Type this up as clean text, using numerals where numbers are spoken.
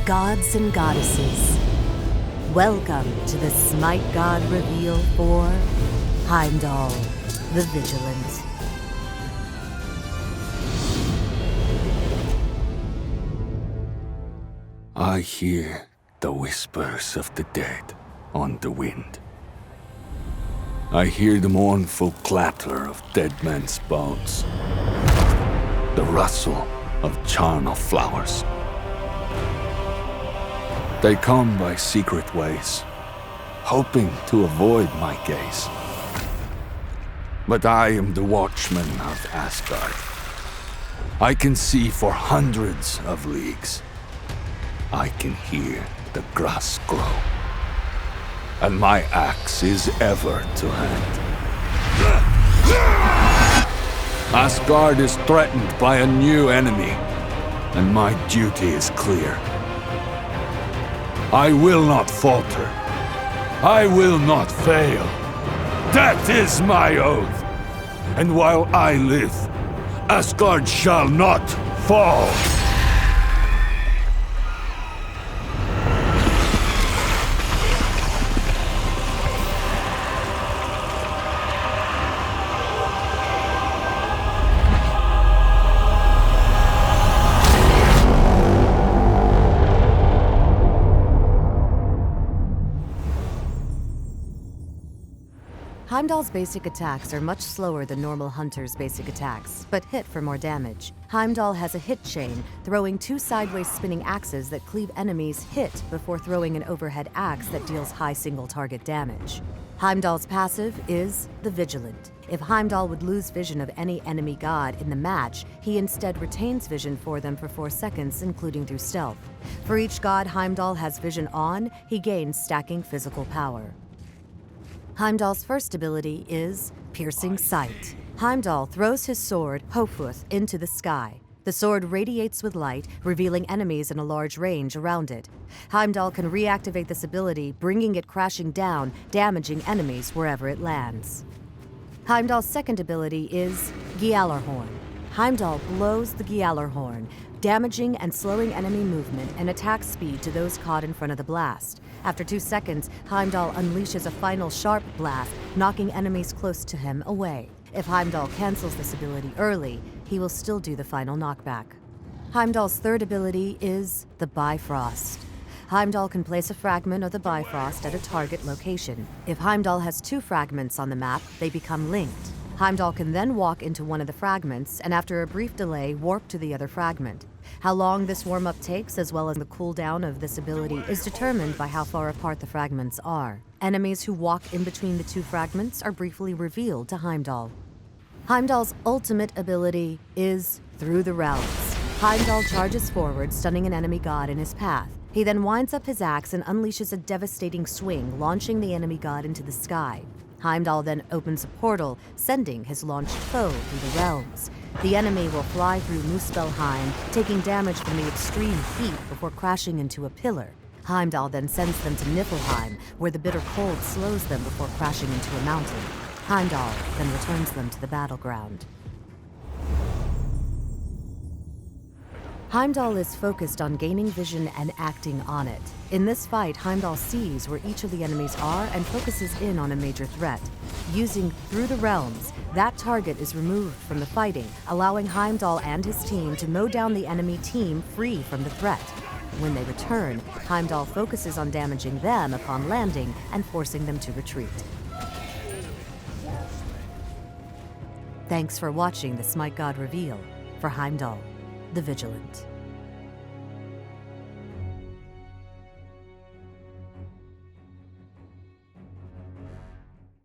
Gods and goddesses, welcome to the SMITE God reveal for Heimdallr, the Vigilant. I hear the whispers of the dead on the wind. I hear the mournful clatter of dead men's bones, the rustle of charnel flowers. They come by secret ways, hoping to avoid my gaze. But I am the watchman of Asgard. I can see for hundreds of leagues. I can hear the grass grow, and my axe is ever to hand. Asgard is threatened by a new enemy, and my duty is clear. I will not falter. I will not fail. That is my oath. And while I live, Asgard shall not fall. Heimdall's basic attacks are much slower than normal hunters' basic attacks, but hit for more damage. Heimdallr has a hit chain, throwing 2 sideways spinning axes that cleave enemies hit before throwing an overhead axe that deals high single target damage. Heimdall's passive is the Vigilant. If Heimdallr would lose vision of any enemy god in the match, he instead retains vision for them for 4 seconds, including through stealth. For each god Heimdallr has vision on, he gains stacking physical power. Heimdallr's first ability is Piercing Sight. Heimdallr throws his sword, Hofud, into the sky. The sword radiates with light, revealing enemies in a large range around it. Heimdallr can reactivate this ability, bringing it crashing down, damaging enemies wherever it lands. Heimdallr's second ability is Gjallarhorn. Heimdallr blows the Gjallarhorn, damaging and slowing enemy movement and attack speed to those caught in front of the blast. After 2 seconds, Heimdallr unleashes a final sharp blast, knocking enemies close to him away. If Heimdallr cancels this ability early, he will still do the final knockback. Heimdallr's third ability is the Bifrost. Heimdallr can place a fragment of the Bifrost at a target location. If Heimdallr has 2 fragments on the map, they become linked. Heimdallr can then walk into one of the fragments and after a brief delay, warp to the other fragment. How long this warm-up takes, as well as the cooldown of this ability, is determined by how far apart the fragments are. Enemies who walk in between the 2 fragments are briefly revealed to Heimdallr. Heimdallr's ultimate ability is Through the Realms. Heimdallr charges forward, stunning an enemy god in his path. He then winds up his axe and unleashes a devastating swing, launching the enemy god into the sky. Heimdallr then opens a portal, sending his launched foe through the realms. The enemy will fly through Muspelheim, taking damage from the extreme heat before crashing into a pillar. Heimdallr then sends them to Niflheim, where the bitter cold slows them before crashing into a mountain. Heimdallr then returns them to the battleground. Heimdallr is focused on gaining vision and acting on it. In this fight, Heimdallr sees where each of the enemies are and focuses in on a major threat. Using Through the Realms, that target is removed from the fighting, allowing Heimdallr and his team to mow down the enemy team free from the threat. When they return, Heimdallr focuses on damaging them upon landing and forcing them to retreat. Thanks for watching the SMITE God reveal for Heimdallr, the Vigilant.